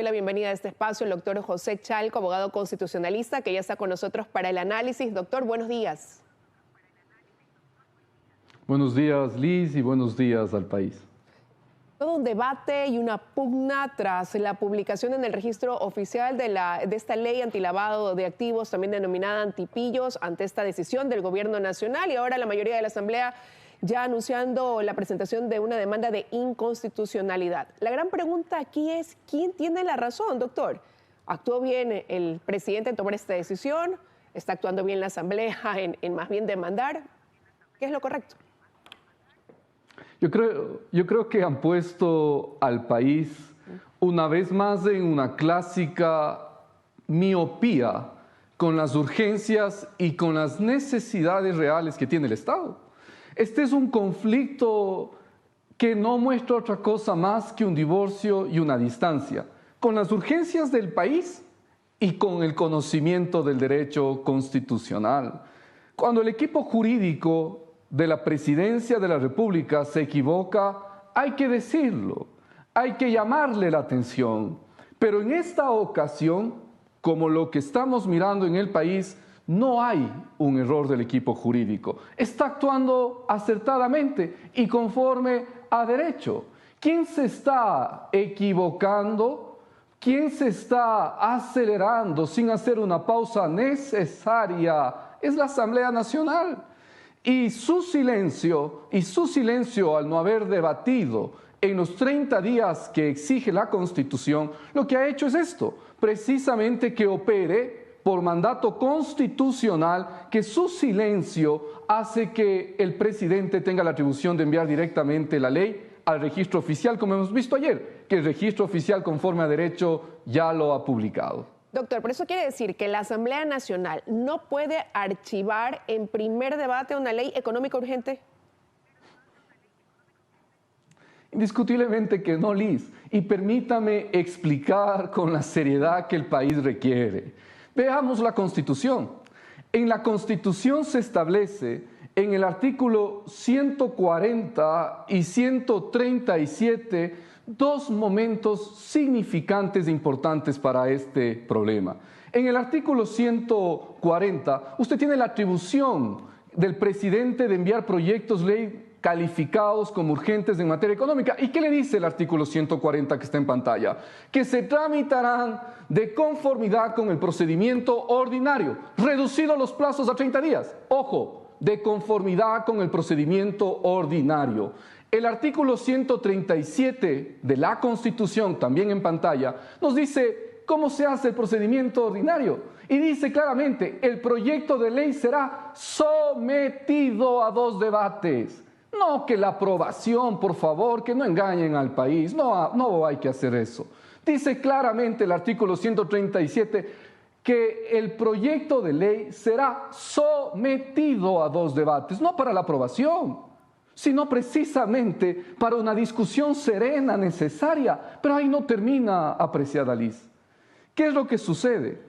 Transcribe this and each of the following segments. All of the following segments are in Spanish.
la bienvenida a este espacio el doctor José Chalco, abogado constitucionalista, que ya está con nosotros para el análisis. Doctor, buenos días. Buenos días, Liz, y buenos días al país. Todo un debate y una pugna tras la publicación en el registro oficial de esta ley antilavado de activos, también denominada antipillos, ante esta decisión del gobierno nacional, y ahora la mayoría de la Asamblea ya anunciando la presentación de una demanda de inconstitucionalidad. La gran pregunta aquí es, ¿quién tiene la razón, doctor? ¿Actuó bien el presidente en tomar esta decisión? ¿Está actuando bien la Asamblea en más bien demandar? ¿Qué es lo correcto? Yo creo que han puesto al país una vez más en una clásica miopía con las urgencias y con las necesidades reales que tiene el Estado. Este es un conflicto que no muestra otra cosa más que un divorcio y una distancia, con las urgencias del país y con el conocimiento del derecho constitucional. Cuando el equipo jurídico de la Presidencia de la República se equivoca, hay que decirlo, hay que llamarle la atención. Pero en esta ocasión, como lo que estamos mirando en el país, no hay un error del equipo jurídico. Está actuando acertadamente y conforme a derecho. ¿Quién se está equivocando? ¿Quién se está acelerando sin hacer una pausa necesaria? Es la Asamblea Nacional. Y su silencio al no haber debatido en los 30 días que exige la Constitución, lo que ha hecho es esto, precisamente que opere por mandato constitucional, que su silencio hace que el presidente tenga la atribución de enviar directamente la ley al registro oficial, como hemos visto ayer, que el registro oficial conforme a derecho ya lo ha publicado. Doctor, pero eso quiere decir que la Asamblea Nacional no puede archivar en primer debate una ley económica urgente. Indiscutiblemente que no, Liz. Y permítame explicar con la seriedad que el país requiere. Veamos la Constitución. En la Constitución se establece en el artículo 140 y 137 dos momentos significantes e importantes para este problema. En el artículo 140, usted tiene la atribución del presidente de enviar proyectos de ley calificados como urgentes en materia económica. ¿Y qué le dice el artículo 140 que está en pantalla? Que se tramitarán de conformidad con el procedimiento ordinario, reducido los plazos a 30 días. Ojo, de conformidad con el procedimiento ordinario. El artículo 137 de la Constitución, también en pantalla, nos dice cómo se hace el procedimiento ordinario. Y dice claramente, el proyecto de ley será sometido a 2 debates. No que la aprobación, por favor, que no engañen al país, no hay que hacer eso. Dice claramente el artículo 137 que el proyecto de ley será sometido a 2 debates, no para la aprobación, sino precisamente para una discusión serena, necesaria. Pero ahí no termina, apreciada Liz. ¿Qué es lo que sucede?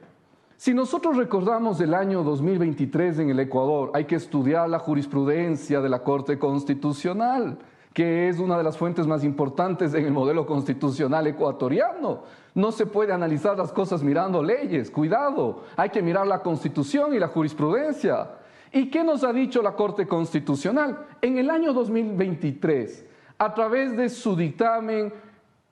Si nosotros recordamos el año 2023 en el Ecuador, hay que estudiar la jurisprudencia de la Corte Constitucional, que es una de las fuentes más importantes en el modelo constitucional ecuatoriano. No se puede analizar las cosas mirando leyes, cuidado, hay que mirar la Constitución y la jurisprudencia. ¿Y qué nos ha dicho la Corte Constitucional? En el año 2023, a través de su dictamen,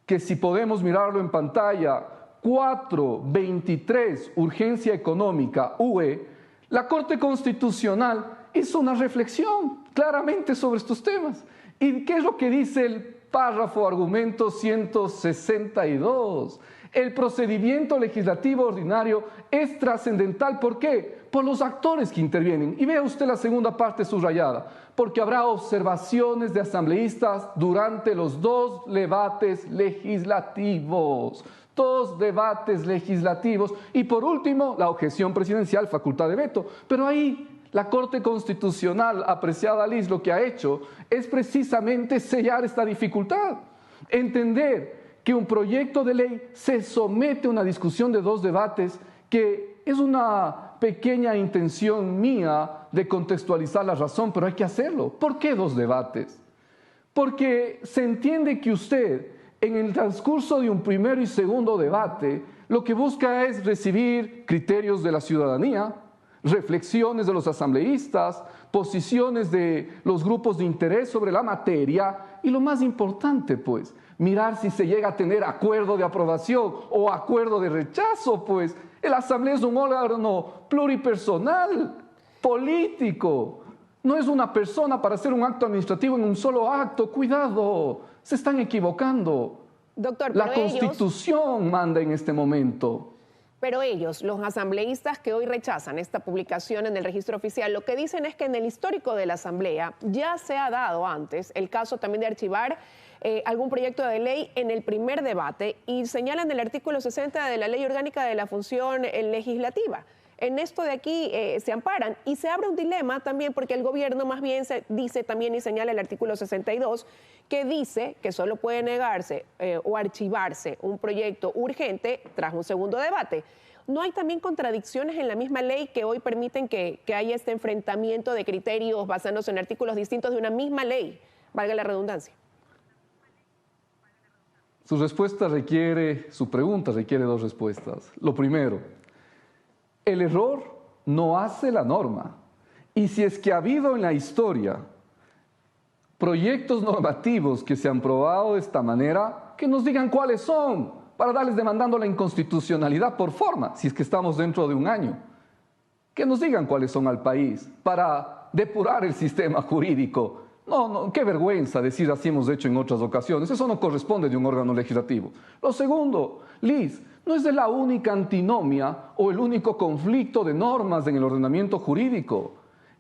que si podemos mirarlo en pantalla, 423, urgencia económica, UE, la Corte Constitucional hizo una reflexión claramente sobre estos temas. ¿Y qué es lo que dice el párrafo argumento 162? El procedimiento legislativo ordinario es trascendental. ¿Por qué? Por los actores que intervienen. Y vea usted la segunda parte subrayada. Porque habrá observaciones de asambleístas durante los 2 debates legislativos. 2 debates legislativos. Y por último, la objeción presidencial, facultad de veto. Pero ahí la Corte Constitucional, apreciada Liz, lo que ha hecho es precisamente sellar esta dificultad. Entender que un proyecto de ley se somete a una discusión de 2 debates, que es una pequeña intención mía de contextualizar la razón, pero hay que hacerlo. ¿Por qué 2 debates? Porque se entiende que usted, en el transcurso de un primero y segundo debate, lo que busca es recibir criterios de la ciudadanía, reflexiones de los asambleístas, posiciones de los grupos de interés sobre la materia y lo más importante, pues, mirar si se llega a tener acuerdo de aprobación o acuerdo de rechazo, pues. La asamblea es un órgano pluripersonal, político. No es una persona para hacer un acto administrativo en un solo acto. Cuidado, se están equivocando. Doctor, la Constitución manda en este momento. Pero ellos, los asambleístas que hoy rechazan esta publicación en el registro oficial, lo que dicen es que en el histórico de la Asamblea ya se ha dado antes el caso también de archivar algún proyecto de ley en el primer debate y señalan el artículo 60 de la Ley Orgánica de la Función Legislativa. En esto de aquí se amparan y se abre un dilema también porque el gobierno más bien dice también y señala el artículo 62 que dice que solo puede negarse o archivarse un proyecto urgente tras un segundo debate. ¿No hay también contradicciones en la misma ley que hoy permiten que haya este enfrentamiento de criterios basándose en artículos distintos de una misma ley? Valga la redundancia. Su pregunta requiere dos respuestas. Lo primero, el error no hace la norma. Y si es que ha habido en la historia proyectos normativos que se han probado de esta manera, que nos digan cuáles son, para darles demandando la inconstitucionalidad por forma, si es que estamos dentro de un año. Que nos digan cuáles son al país, para depurar el sistema jurídico. No, qué vergüenza decir así hemos hecho en otras ocasiones. Eso no corresponde de un órgano legislativo. Lo segundo, Liz, no es de la única antinomia o el único conflicto de normas en el ordenamiento jurídico.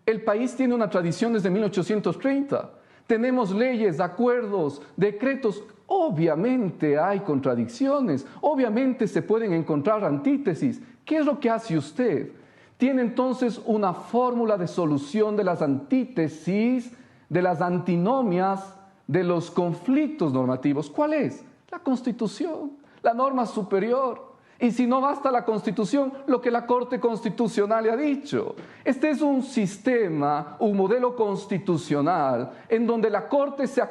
El país tiene una tradición desde 1830. Tenemos leyes, acuerdos, decretos. Obviamente hay contradicciones, obviamente se pueden encontrar antítesis. ¿Qué es lo que hace usted? Tiene entonces una fórmula de solución de las antítesis, de las antinomias, de los conflictos normativos. ¿Cuál es? La Constitución, la norma superior. Y si no basta la Constitución, lo que la Corte Constitucional le ha dicho. Este es un sistema, un modelo constitucional, en donde la Corte se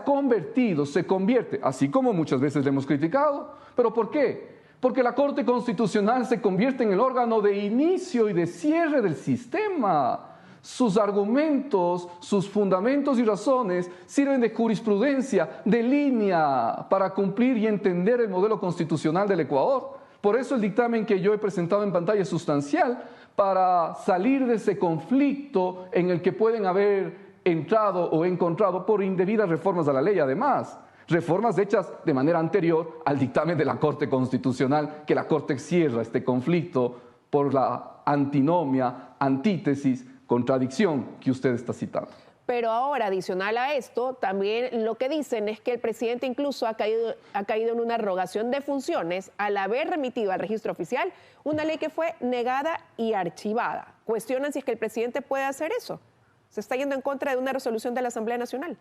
convierte, así como muchas veces le hemos criticado. ¿Pero por qué? Porque la Corte Constitucional se convierte en el órgano de inicio y de cierre del sistema. Sus argumentos, sus fundamentos y razones sirven de jurisprudencia, de línea, para cumplir y entender el modelo constitucional del Ecuador. Por eso el dictamen que yo he presentado en pantalla es sustancial para salir de ese conflicto en el que pueden haber entrado o encontrado por indebidas reformas a la ley, además. Reformas hechas de manera anterior al dictamen de la Corte Constitucional, que la Corte cierra este conflicto por la antinomia, antítesis, contradicción que usted está citando. Pero ahora, adicional a esto, también lo que dicen es que el presidente incluso ha caído en una arrogación de funciones al haber remitido al registro oficial una ley que fue negada y archivada. Cuestionan si es que el presidente puede hacer eso. Se está yendo en contra de una resolución de la Asamblea Nacional.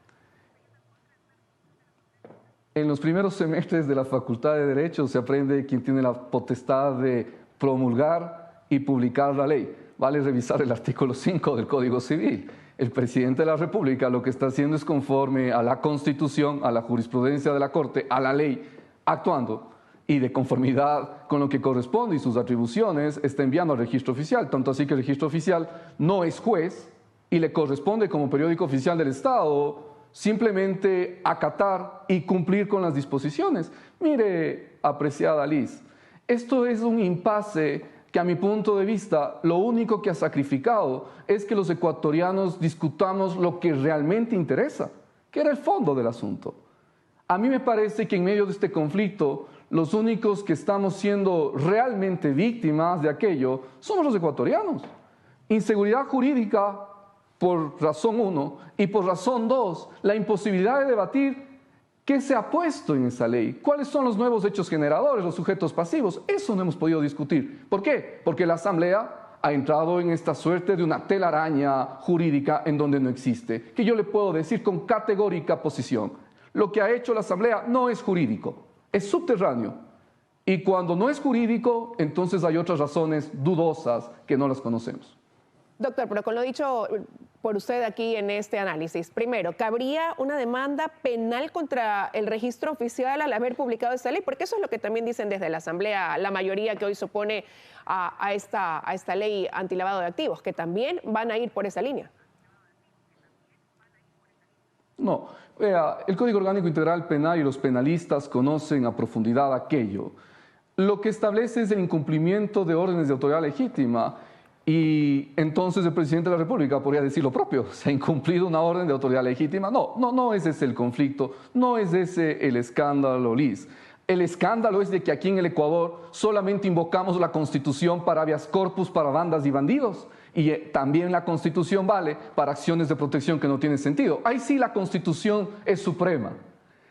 En los primeros semestres de la Facultad de Derecho se aprende quién tiene la potestad de promulgar y publicar la ley. Vale revisar el artículo 5 del Código Civil. El presidente de la República lo que está haciendo es conforme a la Constitución, a la jurisprudencia de la Corte, a la ley, actuando y de conformidad con lo que corresponde y sus atribuciones está enviando al registro oficial. Tanto así que el registro oficial no es juez y le corresponde como periódico oficial del Estado simplemente acatar y cumplir con las disposiciones. Mire, apreciada Liz, esto es un impasse que a mi punto de vista lo único que ha sacrificado es que los ecuatorianos discutamos lo que realmente interesa, que era el fondo del asunto. A mí me parece que en medio de este conflicto los únicos que estamos siendo realmente víctimas de aquello somos los ecuatorianos. Inseguridad jurídica por razón 1 y por razón 2, la imposibilidad de debatir ¿qué se ha puesto en esa ley? ¿Cuáles son los nuevos hechos generadores, los sujetos pasivos? Eso no hemos podido discutir. ¿Por qué? Porque la Asamblea ha entrado en esta suerte de una telaraña jurídica en donde no existe, que yo le puedo decir con categórica posición. Lo que ha hecho la Asamblea no es jurídico, es subterráneo. Y cuando no es jurídico, entonces hay otras razones dudosas que no las conocemos. Doctor, pero con lo dicho por usted aquí en este análisis, primero, ¿cabría una demanda penal contra el registro oficial al haber publicado esta ley? Porque eso es lo que también dicen desde la Asamblea, la mayoría que hoy se opone a esta ley antilavado de activos, que también van a ir por esa línea. No, vea, el Código Orgánico Integral Penal y los penalistas conocen a profundidad aquello. Lo que establece es el incumplimiento de órdenes de autoridad legítima y entonces el presidente de la República podría decir lo propio. ¿Se ha incumplido una orden de autoridad legítima? No es ese el conflicto, no es ese el escándalo, Liz. El escándalo es de que aquí en el Ecuador solamente invocamos la Constitución para habeas corpus para bandas y bandidos. Y también la Constitución vale para acciones de protección que no tienen sentido. Ahí sí la Constitución es suprema.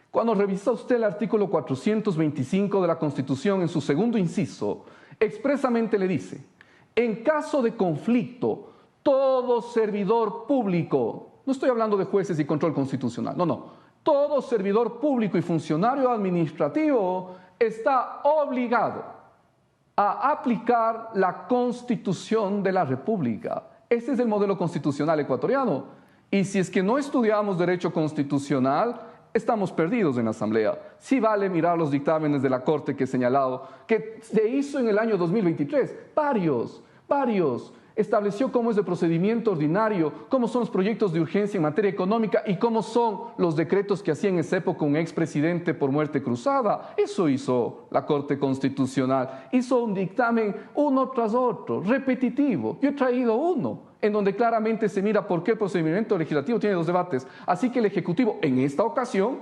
Cuando revisa usted el artículo 425 de la Constitución en su segundo inciso, expresamente le dice: en caso de conflicto, todo servidor público, no estoy hablando de jueces y control constitucional, todo servidor público y funcionario administrativo está obligado a aplicar la Constitución de la República. Ese es el modelo constitucional ecuatoriano. Y si es que no estudiamos derecho constitucional, estamos perdidos en la Asamblea. Sí vale mirar los dictámenes de la Corte que he señalado, que se hizo en el año 2023, varios, estableció cómo es el procedimiento ordinario, cómo son los proyectos de urgencia en materia económica y cómo son los decretos que hacía en esa época un expresidente por muerte cruzada. Eso hizo la Corte Constitucional. Hizo un dictamen uno tras otro, repetitivo. Yo he traído uno, en donde claramente se mira por qué el procedimiento legislativo tiene dos debates. Así que el Ejecutivo, en esta ocasión,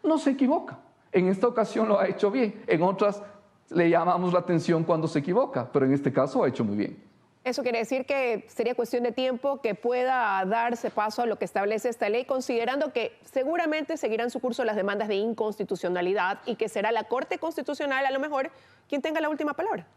no se equivoca. En esta ocasión lo ha hecho bien. En otras le llamamos la atención cuando se equivoca, pero en este caso ha hecho muy bien. Eso quiere decir que sería cuestión de tiempo que pueda darse paso a lo que establece esta ley, considerando que seguramente seguirán su curso las demandas de inconstitucionalidad y que será la Corte Constitucional a lo mejor quien tenga la última palabra.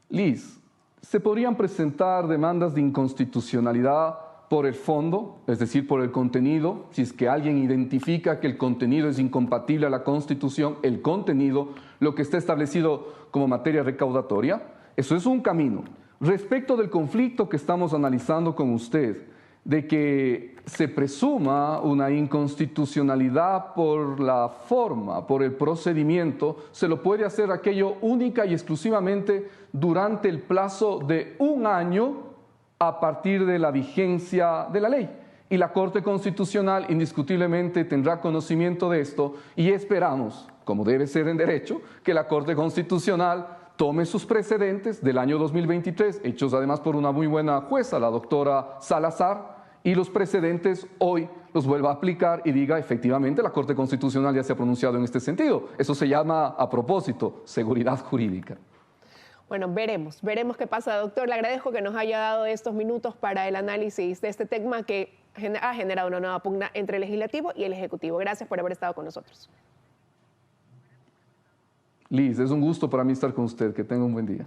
Liz, se podrían presentar demandas de inconstitucionalidad por el fondo, es decir, por el contenido, si es que alguien identifica que el contenido es incompatible a la Constitución, el contenido, lo que está establecido como materia recaudatoria, eso es un camino. Respecto del conflicto que estamos analizando con usted, de que se presuma una inconstitucionalidad por la forma, por el procedimiento, se lo puede hacer aquello única y exclusivamente durante el plazo de un año a partir de la vigencia de la ley. Y la Corte Constitucional indiscutiblemente tendrá conocimiento de esto y esperamos, como debe ser en derecho, que la Corte Constitucional tome sus precedentes del año 2023, hechos además por una muy buena jueza, la doctora Salazar, y los precedentes hoy los vuelva a aplicar y diga efectivamente la Corte Constitucional ya se ha pronunciado en este sentido. Eso se llama, a propósito, seguridad jurídica. Bueno, veremos qué pasa, doctor. Le agradezco que nos haya dado estos minutos para el análisis de este tema que ha generado una nueva pugna entre el Legislativo y el Ejecutivo. Gracias por haber estado con nosotros. Liz, es un gusto para mí estar con usted. Que tenga un buen día.